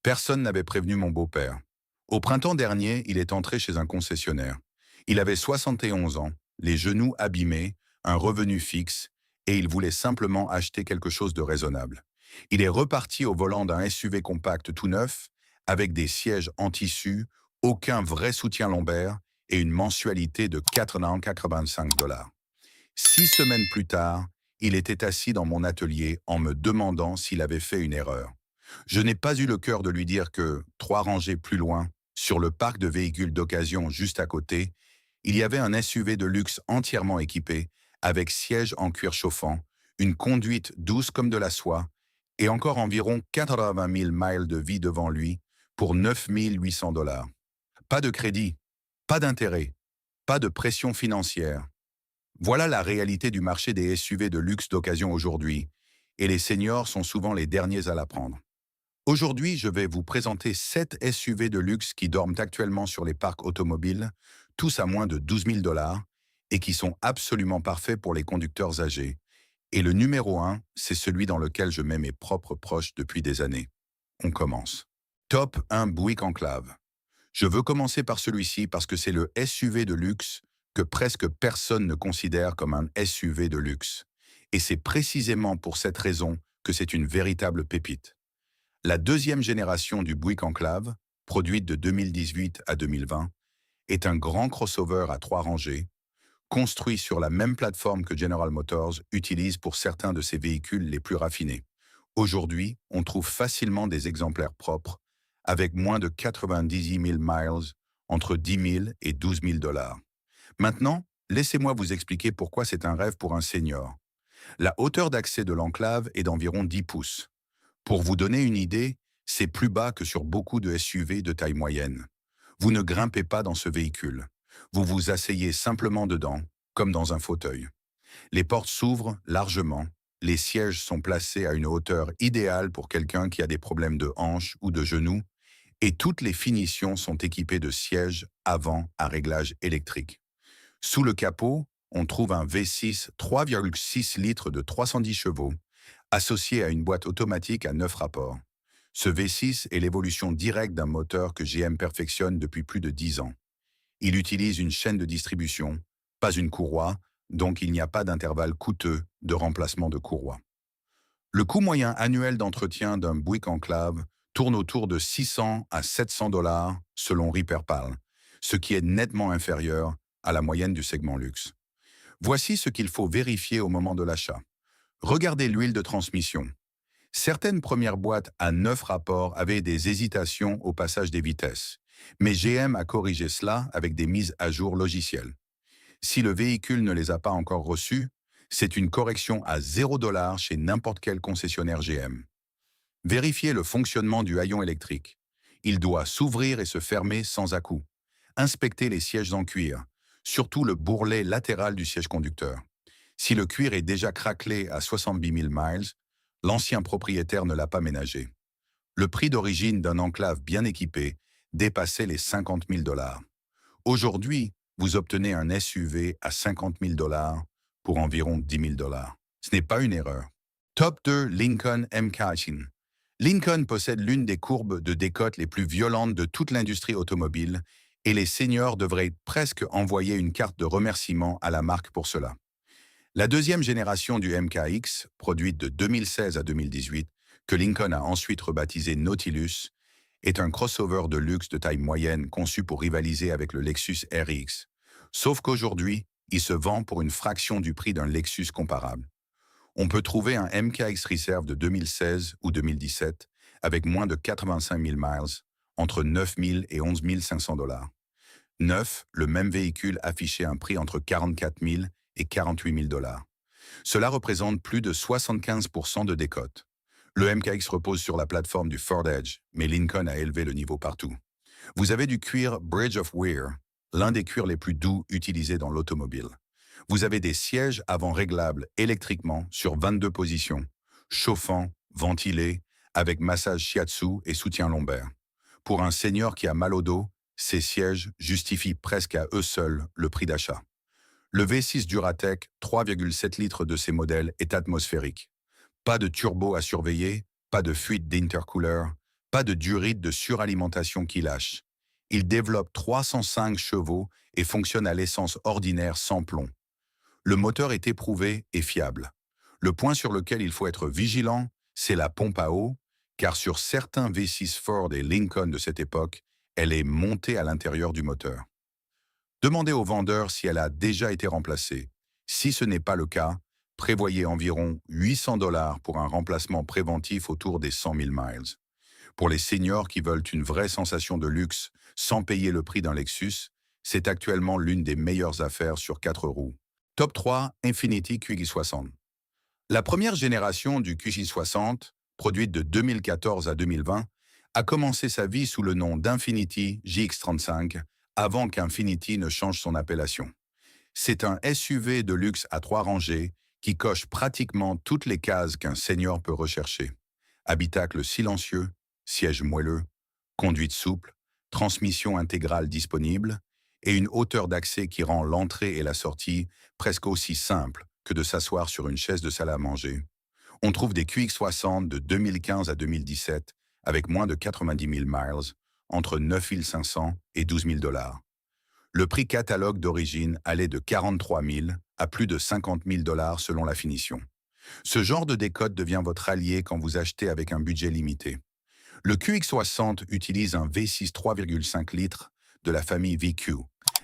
Personne n'avait prévenu mon beau-père. Au printemps dernier, il est entré chez un concessionnaire. Il avait 71 ans, les genoux abîmés, un revenu fixe, et il voulait simplement acheter quelque chose de raisonnable. Il est reparti au volant d'un SUV compact tout neuf, avec des sièges en tissu, aucun vrai soutien lombaire et une mensualité de 485 $. 6 semaines plus tard, il était assis dans mon atelier en me demandant s'il avait fait une erreur. Je n'ai pas eu le cœur de lui dire que, 3 rangées plus loin, sur le parc de véhicules d'occasion juste à côté, il y avait un SUV de luxe entièrement équipé, avec siège en cuir chauffant, une conduite douce comme de la soie, et encore environ 80 000 miles de vie devant lui pour 9 800 $. Pas de crédit, pas d'intérêt, pas de pression financière. Voilà la réalité du marché des SUV de luxe d'occasion aujourd'hui, et les seniors sont souvent les derniers à l'apprendre. Aujourd'hui, je vais vous présenter 7 SUV de luxe qui dorment actuellement sur les parcs automobiles, tous à moins de 12 000 $, et qui sont absolument parfaits pour les conducteurs âgés. Et le numéro 1, c'est celui dans lequel je mets mes propres proches depuis des années. On commence. Top 1 Buick Enclave. Je veux commencer par celui-ci parce que c'est le SUV de luxe que presque personne ne considère comme un SUV de luxe. Et c'est précisément pour cette raison que c'est une véritable pépite. La deuxième génération du Buick Enclave, produite de 2018 à 2020, est un grand crossover à 3 rangées, construit sur la même plateforme que General Motors utilise pour certains de ses véhicules les plus raffinés. Aujourd'hui, on trouve facilement des exemplaires propres, avec moins de 98 000 miles, entre 10 000 et 12 000 $. Maintenant, laissez-moi vous expliquer pourquoi c'est un rêve pour un senior. La hauteur d'accès de l'enclave est d'environ 10 pouces. Pour vous donner une idée, c'est plus bas que sur beaucoup de SUV de taille moyenne. Vous ne grimpez pas dans ce véhicule. Vous vous asseyez simplement dedans, comme dans un fauteuil. Les portes s'ouvrent largement, les sièges sont placés à une hauteur idéale pour quelqu'un qui a des problèmes de hanches ou de genoux, et toutes les finitions sont équipées de sièges avant à réglage électrique. Sous le capot, on trouve un V6 3,6 litres de 310 chevaux, associé à une boîte automatique à 9 rapports. Ce V6 est l'évolution directe d'un moteur que GM perfectionne depuis plus de 10 ans. Il utilise une chaîne de distribution, pas une courroie, donc il n'y a pas d'intervalle coûteux de remplacement de courroie. Le coût moyen annuel d'entretien d'un Buick Enclave tourne autour de 600 à 700 $ selon RepairPal, ce qui est nettement inférieur à la moyenne du segment luxe. Voici ce qu'il faut vérifier au moment de l'achat. Regardez l'huile de transmission. Certaines premières boîtes à 9 rapports avaient des hésitations au passage des vitesses, mais GM a corrigé cela avec des mises à jour logicielles. Si le véhicule ne les a pas encore reçues, c'est une correction à 0 $ chez n'importe quel concessionnaire GM. Vérifiez le fonctionnement du haillon électrique. Il doit s'ouvrir et se fermer sans à-coups. Inspectez les sièges en cuir, surtout le bourrelet latéral du siège conducteur. Si le cuir est déjà craquelé à 70 000 miles, l'ancien propriétaire ne l'a pas ménagé. Le prix d'origine d'un enclave bien équipé dépassait les 50 000 $. Aujourd'hui, vous obtenez un SUV à 50 000 $ pour environ 10 000 $. Ce n'est pas une erreur. Top 2 Lincoln MKI. Lincoln possède l'une des courbes de décote les plus violentes de toute l'industrie automobile et les seniors devraient presque envoyer une carte de remerciement à la marque pour cela. La deuxième génération du MKX, produite de 2016 à 2018, que Lincoln a ensuite rebaptisé Nautilus, est un crossover de luxe de taille moyenne conçu pour rivaliser avec le Lexus RX. Sauf qu'aujourd'hui, il se vend pour une fraction du prix d'un Lexus comparable. On peut trouver un MKX Reserve de 2016 ou 2017 avec moins de 85 000 miles, entre 9 000 et 11 500 $. Neuf, le même véhicule affichait un prix entre 44 000 et 48 000 $. Cela représente plus de 75% de décote. Le MKX repose sur la plateforme du Ford Edge, mais Lincoln a élevé le niveau partout. Vous avez du cuir Bridge of Weir, l'un des cuirs les plus doux utilisés dans l'automobile. Vous avez des sièges avant réglables électriquement sur 22 positions, chauffants, ventilés, avec massage shiatsu et soutien lombaire. Pour un senior qui a mal au dos, ces sièges justifient presque à eux seuls le prix d'achat. Le V6 Duratec, 3,7 litres de ces modèles, est atmosphérique. Pas de turbo à surveiller, pas de fuite d'intercooler, Pas de durite de suralimentation qui lâche. Il développe 305 chevaux et fonctionne à l'essence ordinaire sans plomb. Le moteur est éprouvé et fiable. Le point sur lequel il faut être vigilant, c'est la pompe à eau, car sur certains V6 Ford et Lincoln de cette époque, elle est montée à l'intérieur du moteur. Demandez au vendeur si elle a déjà été remplacée. Si ce n'est pas le cas, prévoyez environ 800 $ pour un remplacement préventif autour des 100 000 miles. Pour les seniors qui veulent une vraie sensation de luxe sans payer le prix d'un Lexus, c'est actuellement l'une des meilleures affaires sur 4 roues. Top 3, Infiniti QX60. La première génération du QX60, produite de 2014 à 2020, a commencé sa vie sous le nom d'Infiniti GX35 avant qu'Infiniti ne change son appellation. C'est un SUV de luxe à 3 rangées qui coche pratiquement toutes les cases qu'un senior peut rechercher. Habitacle silencieux, siège moelleux, conduite souple, transmission intégrale disponible et une hauteur d'accès qui rend l'entrée et la sortie presque aussi simples que de s'asseoir sur une chaise de salle à manger. On trouve des QX60 de 2015 à 2017 avec moins de 90 000 miles, entre 9 500 et 12 000 $. Le prix catalogue d'origine allait de 43 000 à plus de 50 000 $ selon la finition. Ce genre de décote devient votre allié quand vous achetez avec un budget limité. Le QX60 utilise un V6 3,5 litres de la famille VQ,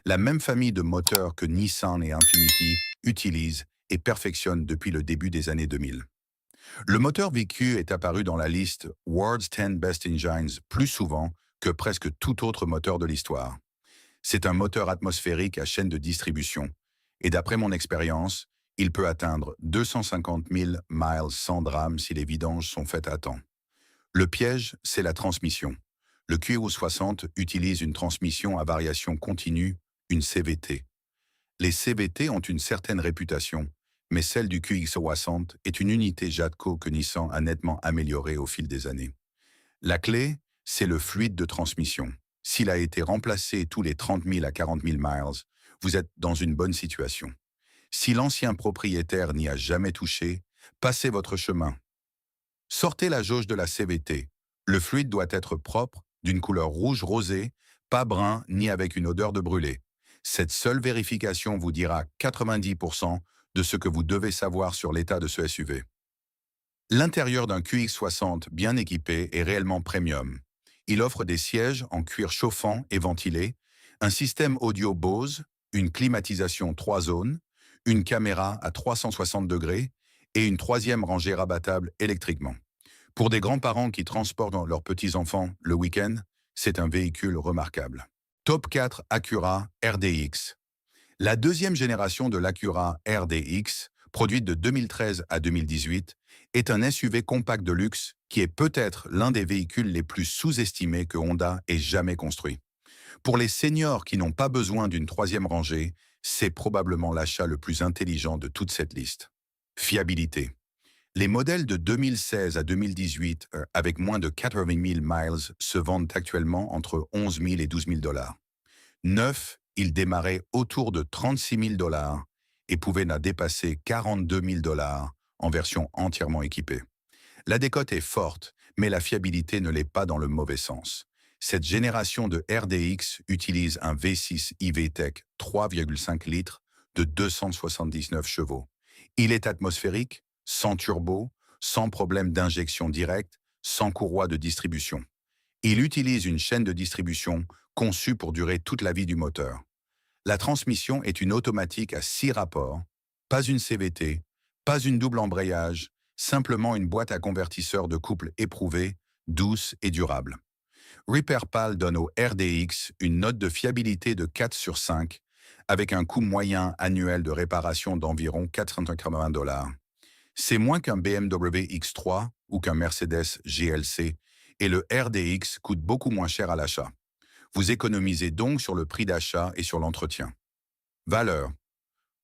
la même famille de moteurs que Nissan et Infiniti utilisent et perfectionnent depuis le début des années 2000. Le moteur VQ est apparu dans la liste World's 10 Best Engines plus souvent que presque tout autre moteur de l'histoire. C'est un moteur atmosphérique à chaîne de distribution, et d'après mon expérience, il peut atteindre 250 000 miles sans drame si les vidanges sont faites à temps. Le piège, c'est la transmission. Le QX60 utilise une transmission à variation continue, une CVT. Les CVT ont une certaine réputation, mais celle du QX60 est une unité Jatco que Nissan a nettement améliorée au fil des années. La clé, c'est le fluide de transmission. S'il a été remplacé tous les 30 000 à 40 000 miles, vous êtes dans une bonne situation. Si l'ancien propriétaire n'y a jamais touché, passez votre chemin. Sortez la jauge de la CVT. Le fluide doit être propre, d'une couleur rouge rosé, pas brun ni avec une odeur de brûlé. Cette seule vérification vous dira 90% de ce que vous devez savoir sur l'état de ce SUV. L'intérieur d'un QX60 bien équipé est réellement premium. Il offre des sièges en cuir chauffant et ventilé, un système audio Bose, une climatisation 3 zones, une caméra à 360 degrés et une troisième rangée rabattable électriquement. Pour des grands-parents qui transportent leurs petits-enfants le week-end, c'est un véhicule remarquable. Top 4 Acura RDX. La deuxième génération de l'Acura RDX, produite de 2013 à 2018, est un SUV compact de luxe qui est peut-être l'un des véhicules les plus sous-estimés que Honda ait jamais construit. Pour les seniors qui n'ont pas besoin d'une troisième rangée, c'est probablement l'achat le plus intelligent de toute cette liste. Fiabilité. Les modèles de 2016 à 2018 avec moins de 80 000 miles se vendent actuellement entre 11 000 et 12 000 $. Neuf, ils démarraient autour de 36 000 $ et pouvaient n'en dépasser 42 000 $ en version entièrement équipée. La décote est forte, mais la fiabilité ne l'est pas dans le mauvais sens. Cette génération de RDX utilise un V6 iVTEC 3,5 litres de 279 chevaux. Il est atmosphérique, sans turbo, sans problème d'injection directe, sans courroie de distribution. Il utilise une chaîne de distribution conçue pour durer toute la vie du moteur. La transmission est une automatique à 6 rapports, pas une CVT, pas une double embrayage, simplement une boîte à convertisseur de couple éprouvée, douce et durable. RepairPal donne au RDX une note de fiabilité de 4 sur 5, avec un coût moyen annuel de réparation d'environ 480 $. C'est moins qu'un BMW X3 ou qu'un Mercedes GLC, et le RDX coûte beaucoup moins cher à l'achat. Vous économisez donc sur le prix d'achat et sur l'entretien. Valeur.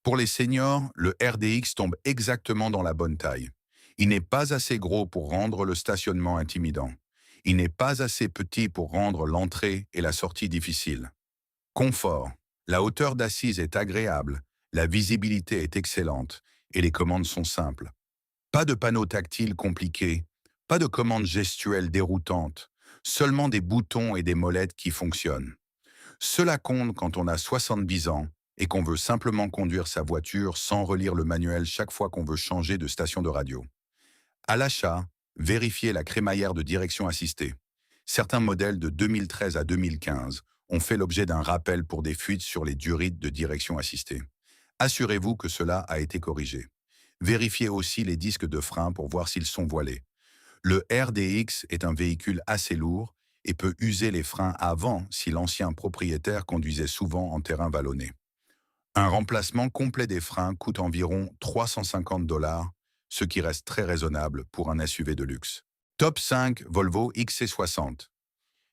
Pour les seniors, le RDX tombe exactement dans la bonne taille. Il n'est pas assez gros pour rendre le stationnement intimidant. Il n'est pas assez petit pour rendre l'entrée et la sortie difficiles. Confort. La hauteur d'assise est agréable, la visibilité est excellente et les commandes sont simples. Pas de panneaux tactiles compliqués, pas de commandes gestuelles déroutantes. Seulement des boutons et des molettes qui fonctionnent. Cela compte quand on a 70 ans et qu'on veut simplement conduire sa voiture sans relire le manuel chaque fois qu'on veut changer de station de radio. À l'achat, vérifiez la crémaillère de direction assistée. Certains modèles de 2013 à 2015 ont fait l'objet d'un rappel pour des fuites sur les durites de direction assistée. Assurez-vous que cela a été corrigé. Vérifiez aussi les disques de frein pour voir s'ils sont voilés. Le RDX est un véhicule assez lourd et peut user les freins avant si l'ancien propriétaire conduisait souvent en terrain vallonné. Un remplacement complet des freins coûte environ 350 $, ce qui reste très raisonnable pour un SUV de luxe. Top 5 Volvo XC60.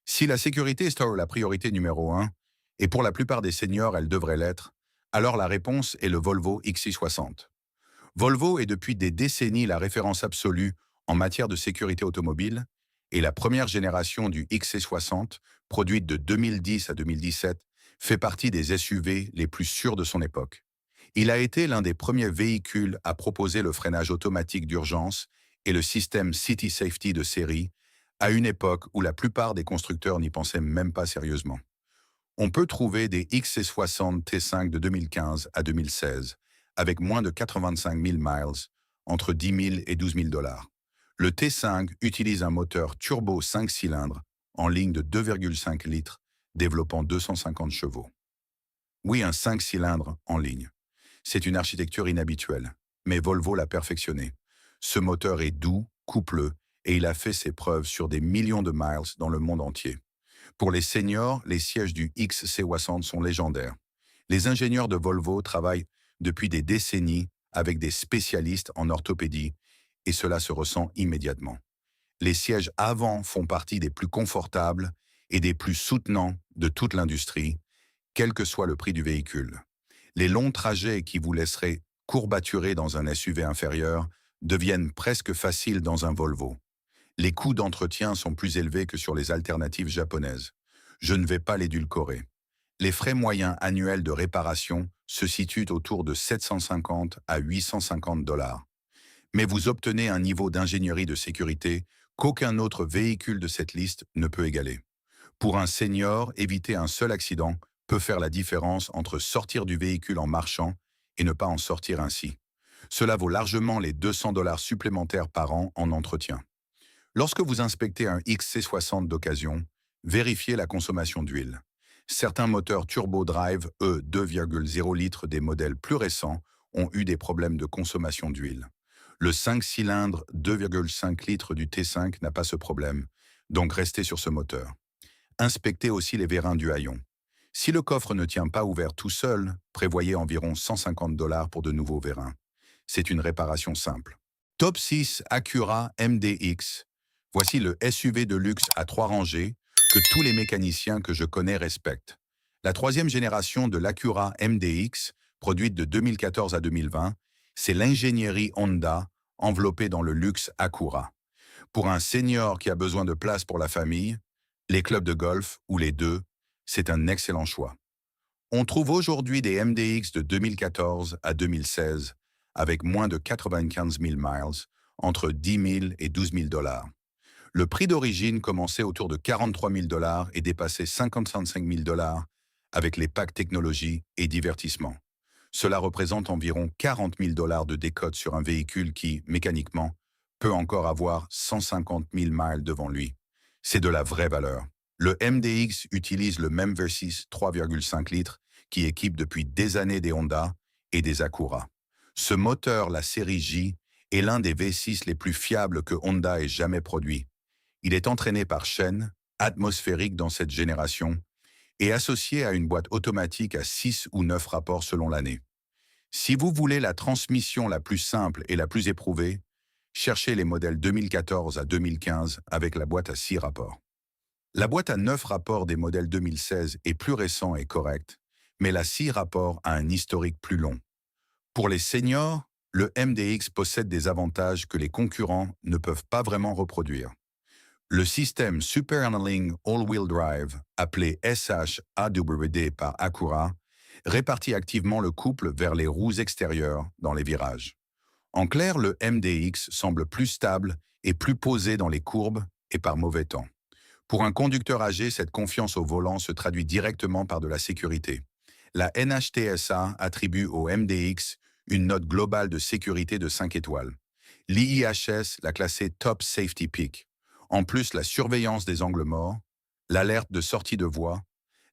Si la sécurité est la priorité numéro 1, et pour la plupart des seniors elle devrait l'être, alors la réponse est le Volvo XC60. Volvo est depuis des décennies la référence absolue en matière de sécurité automobile, et la première génération du XC60, produite de 2010 à 2017, fait partie des SUV les plus sûrs de son époque. Il a été l'un des premiers véhicules à proposer le freinage automatique d'urgence et le système City Safety de série, à une époque où la plupart des constructeurs n'y pensaient même pas sérieusement. On peut trouver des XC60 T5 de 2015 à 2016, avec moins de 85 000 miles, entre 10 000 et 12 000 $. Le T5 utilise un moteur turbo 5 cylindres en ligne de 2,5 litres, développant 250 chevaux. Oui, un 5 cylindres en ligne. C'est une architecture inhabituelle, mais Volvo l'a perfectionné. Ce moteur est doux, coupleux, et il a fait ses preuves sur des millions de miles dans le monde entier. Pour les seniors, les sièges du XC60 sont légendaires. Les ingénieurs de Volvo travaillent depuis des décennies avec des spécialistes en orthopédie, et cela se ressent immédiatement. Les sièges avant font partie des plus confortables et des plus soutenants de toute l'industrie, quel que soit le prix du véhicule. Les longs trajets qui vous laisseraient courbaturés dans un SUV inférieur deviennent presque faciles dans un Volvo. Les coûts d'entretien sont plus élevés que sur les alternatives japonaises. Je ne vais pas l'édulcorer. Les frais moyens annuels de réparation se situent autour de 750 à 850 $. Mais vous obtenez un niveau d'ingénierie de sécurité qu'aucun autre véhicule de cette liste ne peut égaler. Pour un senior, éviter un seul accident peut faire la différence entre sortir du véhicule en marchant et ne pas en sortir ainsi. Cela vaut largement les 200 $ supplémentaires par an en entretien. Lorsque vous inspectez un XC60 d'occasion, vérifiez la consommation d'huile. Certains moteurs turbo drive, 2,0 litres des modèles plus récents, ont eu des problèmes de consommation d'huile. Le 5 cylindres 2,5 litres du T5 n'a pas ce problème, donc restez sur ce moteur. Inspectez aussi les vérins du haillon. Si le coffre ne tient pas ouvert tout seul, prévoyez environ 150 $ pour de nouveaux vérins. C'est une réparation simple. Top 6 Acura MDX. Voici le SUV de luxe à 3 rangées que tous les mécaniciens que je connais respectent. La troisième génération de l'Acura MDX, produite de 2014 à 2020, c'est l'ingénierie Honda enveloppée dans le luxe Acura. Pour un senior qui a besoin de place pour la famille, les clubs de golf ou les deux, c'est un excellent choix. On trouve aujourd'hui des MDX de 2014 à 2016 avec moins de 95 000 miles, entre 10 000 et 12 000 $. Le prix d'origine commençait autour de 43 000 $ et dépassait 55 000 $ avec les packs technologie et divertissement. Cela représente environ 40 000 $ de décote sur un véhicule qui, mécaniquement, peut encore avoir 150 000 miles devant lui. C'est de la vraie valeur. Le MDX utilise le même V6 3,5 litres qui équipe depuis des années des Honda et des Acura. Ce moteur, la série J, est l'un des V6 les plus fiables que Honda ait jamais produit. Il est entraîné par chaîne, atmosphérique dans cette génération, et associé à une boîte automatique à 6 ou 9 rapports selon l'année. Si vous voulez la transmission la plus simple et la plus éprouvée, cherchez les modèles 2014 à 2015 avec la boîte à 6 rapports. La boîte à 9 rapports des modèles 2016 est plus récent et correcte, mais la 6 rapports a un historique plus long. Pour les seniors, le MDX possède des avantages que les concurrents ne peuvent pas vraiment reproduire. Le système Super Handling All-Wheel Drive, appelé SHAWD par Acura, répartit activement le couple vers les roues extérieures dans les virages. En clair, le MDX semble plus stable et plus posé dans les courbes et par mauvais temps. Pour un conducteur âgé, cette confiance au volant se traduit directement par de la sécurité. La NHTSA attribue au MDX une note globale de sécurité de 5 étoiles. L'IIHS l'a classé Top Safety Peak. En plus, la surveillance des angles morts, l'alerte de sortie de voie,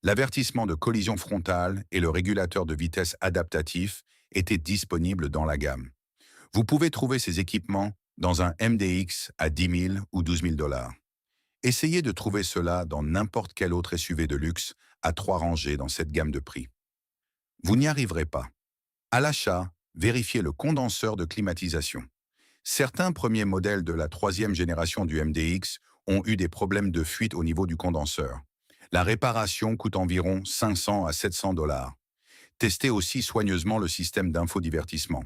l'avertissement de collision frontale et le régulateur de vitesse adaptatif étaient disponibles dans la gamme. Vous pouvez trouver ces équipements dans un MDX à 10 000 ou 12 000 dollars. Essayez de trouver cela dans n'importe quel autre SUV de luxe à 3 rangées dans cette gamme de prix. Vous n'y arriverez pas. À l'achat, vérifiez le condenseur de climatisation. Certains premiers modèles de la troisième génération du MDX ont eu des problèmes de fuite au niveau du condenseur. La réparation coûte environ 500 à 700 dollars. Testez aussi soigneusement le système d'infodivertissement.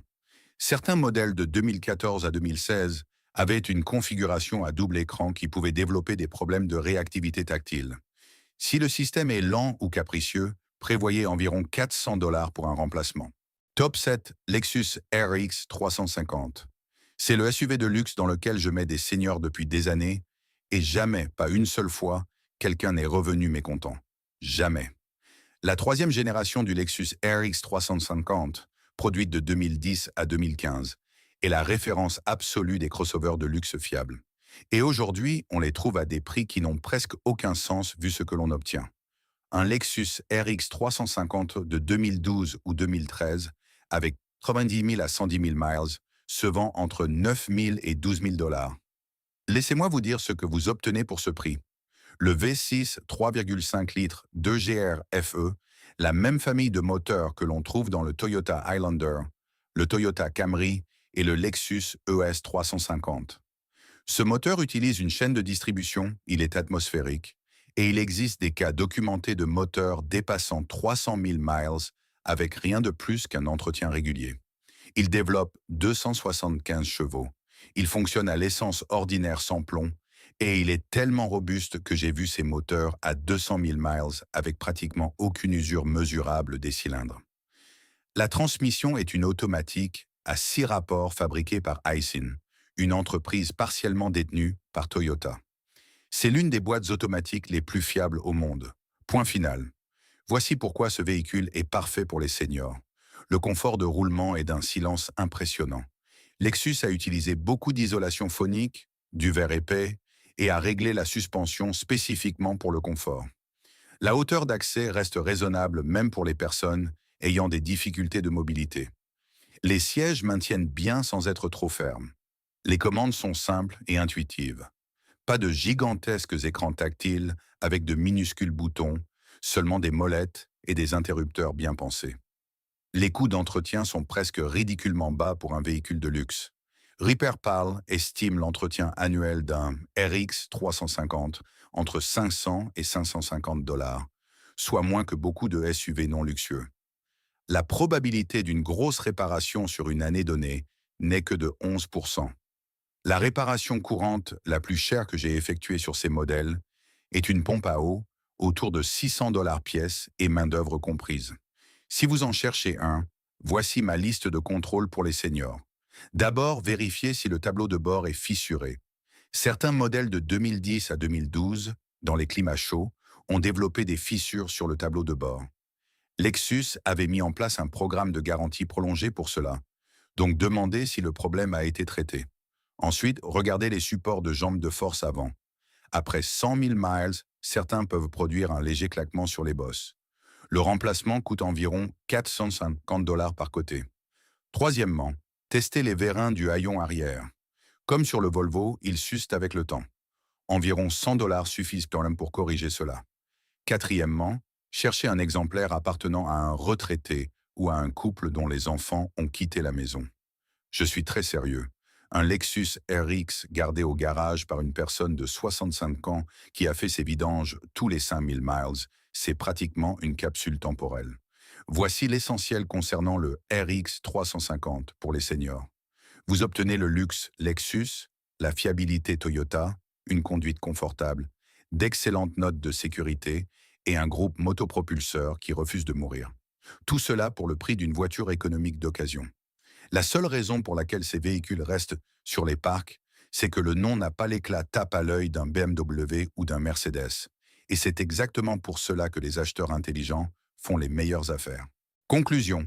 Certains modèles de 2014 à 2016 avaient une configuration à double écran qui pouvait développer des problèmes de réactivité tactile. Si le système est lent ou capricieux, prévoyez environ 400 dollars pour un remplacement. Top 7, Lexus RX 350. C'est le SUV de luxe dans lequel je mets des seniors depuis des années et jamais, pas une seule fois, quelqu'un n'est revenu mécontent. Jamais. La troisième génération du Lexus RX 350, produite de 2010 à 2015, est la référence absolue des crossovers de luxe fiables. Et aujourd'hui, on les trouve à des prix qui n'ont presque aucun sens vu ce que l'on obtient. Un Lexus RX 350 de 2012 ou 2013, avec 90 000 à 110 000 miles, se vend entre 9 000 et 12 000 dollars. Laissez-moi vous dire ce que vous obtenez pour ce prix. Le V6 3,5 litres 2GR FE, la même famille de moteurs que l'on trouve dans le Toyota Highlander, le Toyota Camry et le Lexus ES 350. Ce moteur utilise une chaîne de distribution, il est atmosphérique, et il existe des cas documentés de moteurs dépassant 300 000 miles avec rien de plus qu'un entretien régulier. Il développe 275 chevaux. Il fonctionne à l'essence ordinaire sans plomb et il est tellement robuste que j'ai vu ces moteurs à 200 000 miles avec pratiquement aucune usure mesurable des cylindres. La transmission est une automatique à 6 rapports fabriquée par Aisin, une entreprise partiellement détenue par Toyota. C'est l'une des boîtes automatiques les plus fiables au monde. Point final. Voici pourquoi ce véhicule est parfait pour les seniors. Le confort de roulement est d'un silence impressionnant. Lexus a utilisé beaucoup d'isolation phonique, du verre épais, et a réglé la suspension spécifiquement pour le confort. La hauteur d'accès reste raisonnable même pour les personnes ayant des difficultés de mobilité. Les sièges maintiennent bien sans être trop fermes. Les commandes sont simples et intuitives. Pas de gigantesques écrans tactiles avec de minuscules boutons, seulement des molettes et des interrupteurs bien pensés. Les coûts d'entretien sont presque ridiculement bas pour un véhicule de luxe. RepairPal estime l'entretien annuel d'un RX 350 entre 500 et 550 dollars, soit moins que beaucoup de SUV non luxueux. La probabilité d'une grosse réparation sur une année donnée n'est que de 11%. La réparation courante la plus chère que j'ai effectuée sur ces modèles est une pompe à eau autour de 600 dollars pièce et main-d'œuvre comprise. Si vous en cherchez un, voici ma liste de contrôles pour les seniors. D'abord, vérifiez si le tableau de bord est fissuré. Certains modèles de 2010 à 2012, dans les climats chauds, ont développé des fissures sur le tableau de bord. Lexus avait mis en place un programme de garantie prolongée pour cela, donc demandez si le problème a été traité. Ensuite, regardez les supports de jambes de force avant. Après 100 000 miles, certains peuvent produire un léger claquement sur les bosses. Le remplacement coûte environ 450 dollars par côté. Troisièmement, testez les vérins du haillon arrière. Comme sur le Volvo, ils s'usent avec le temps. Environ 100 dollars suffisent quand même pour corriger cela. Quatrièmement, cherchez un exemplaire appartenant à un retraité ou à un couple dont les enfants ont quitté la maison. Je suis très sérieux. Un Lexus RX gardé au garage par une personne de 65 ans qui a fait ses vidanges tous les 5000 miles, c'est pratiquement une capsule temporelle. Voici l'essentiel concernant le RX 350 pour les seniors. Vous obtenez le luxe Lexus, la fiabilité Toyota, une conduite confortable, d'excellentes notes de sécurité et un groupe motopropulseur qui refuse de mourir. Tout cela pour le prix d'une voiture économique d'occasion. La seule raison pour laquelle ces véhicules restent sur les parcs, c'est que le nom n'a pas l'éclat tape à l'œil d'un BMW ou d'un Mercedes. Et c'est exactement pour cela que les acheteurs intelligents font les meilleures affaires. Conclusion.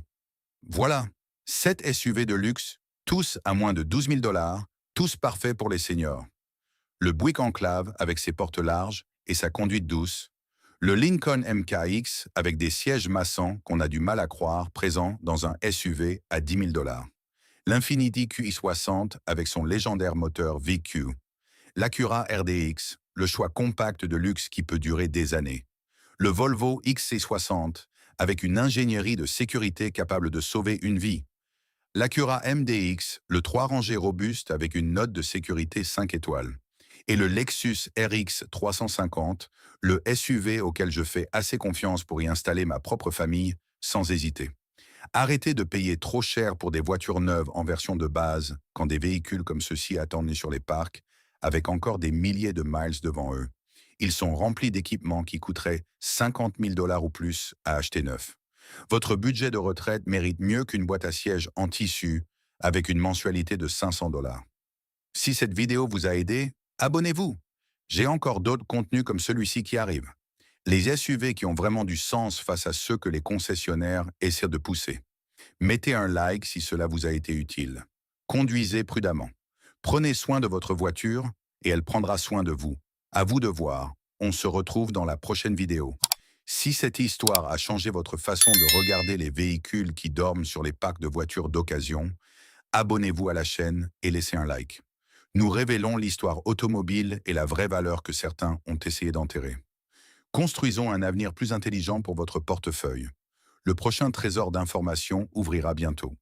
Voilà, 7 SUV de luxe, tous à moins de 12 000 $, tous parfaits pour les seniors. Le Buick Enclave avec ses portes larges et sa conduite douce. Le Lincoln MKX avec des sièges massants qu'on a du mal à croire présents dans un SUV à 10 000 $. L'Infiniti QI60 avec son légendaire moteur VQ. L'Acura RDX, le choix compact de luxe qui peut durer des années. Le Volvo XC60 avec une ingénierie de sécurité capable de sauver une vie. L'Acura MDX, le 3 rangées robuste avec une note de sécurité 5 étoiles. Et le Lexus RX 350, le SUV auquel je fais assez confiance pour y installer ma propre famille sans hésiter. Arrêtez de payer trop cher pour des voitures neuves en version de base quand des véhicules comme ceux-ci attendent sur les parcs avec encore des milliers de miles devant eux. Ils sont remplis d'équipements qui coûteraient 50 000 $ ou plus à acheter neuf. Votre budget de retraite mérite mieux qu'une boîte à sièges en tissu avec une mensualité de 500 $. Si cette vidéo vous a aidé, abonnez-vous. J'ai encore d'autres contenus comme celui-ci qui arrivent. Les SUV qui ont vraiment du sens face à ceux que les concessionnaires essaient de pousser. Mettez un like si cela vous a été utile. Conduisez prudemment. Prenez soin de votre voiture et elle prendra soin de vous. À vous de voir. On se retrouve dans la prochaine vidéo. Si cette histoire a changé votre façon de regarder les véhicules qui dorment sur les parcs de voitures d'occasion, abonnez-vous à la chaîne et laissez un like. Nous révélons l'histoire automobile et la vraie valeur que certains ont essayé d'enterrer. Construisons un avenir plus intelligent pour votre portefeuille. Le prochain trésor d'informations ouvrira bientôt.